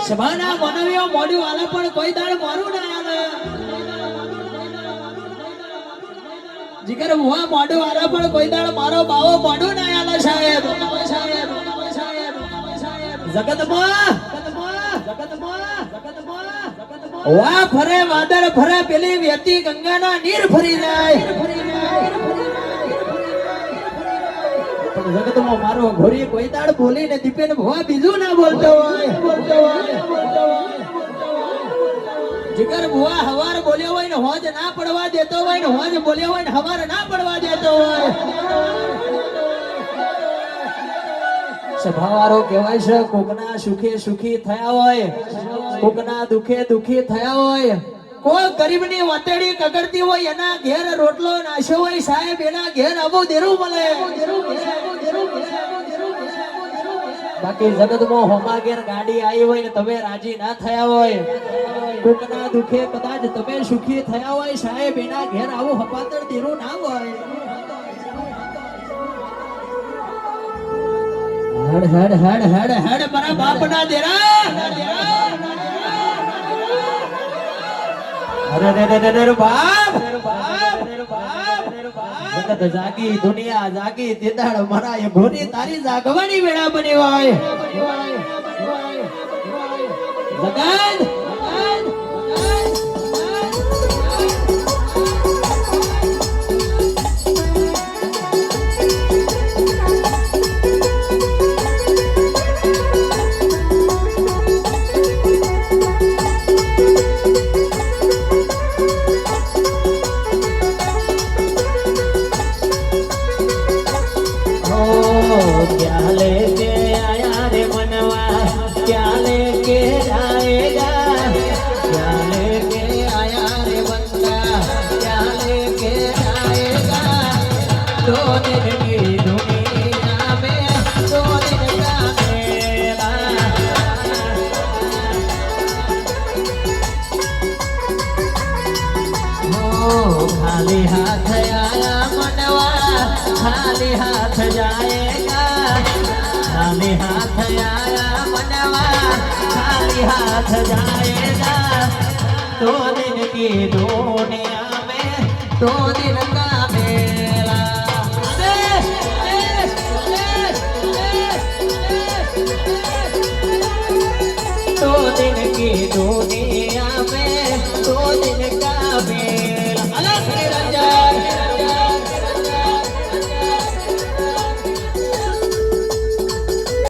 સભાના માનવીઓ મોઢું આલે પણ કોઈ દાડ મારું ના આલે જીગર મુવા મોઢું આલે પણ કોઈ દાડ મારો બાવો મોઢું ના આલે સાહેબ જગતમાં વાહ ફરે વાદળ ફરે પેલી વેતી ગંગાના નીર ફરી જાય પણ જગતમાં મારો ઘોરી કોઈ દાડ બોલીને દીપેને ભવા બીજું ના બોલતો હોય જીગર ભવા હવાર બોલ્યો હોય ને હોજ ના પડવા દેતો હોય ને હોજ બોલ્યો હોય ને હવાર ના પડવા દેતો હોય સભાવાળો કહેવાય છે કોકના સુખે સુખી થયા હોય કોકના દુખે દુખી થયા હોય કોઈ ગરીબની વાતેડી કગડતી હોય એના ઘેર રોટલો નાશ્યો હોય સાહેબ એના ઘેર આવું દેરું મળે બાકી જગતમાં હોમા ઘેર ગાડી આવી હોય ને તમે રાજી ના થયા હોય કોકના દુખે કદાચ તમે સુખી થયા હોય સાહેબ એના ઘેર આવું હપાતર દેરું ના હોય હડ હડ હડ હડ હડ મારા બાપના દેરા અરે રે બાપ જગત જાગી દુનિયા જાગી તેદાડ મારા એ ઘોરી તારી જાગવાની વેળા બની હોય જગત क्या लेके आया रे मनवा क्या लेके आएगा क्या लेके आया रे बंदा क्या लेके आएगा दो दिन की दुनिया में दो दिन का मेला हो खाली हाथ आया मनवा खाली हाथ जाएगा खाली हाथ आया मनवा खाली हाथ जाएगा दो दिन की दुनिया में दो दिन का मेला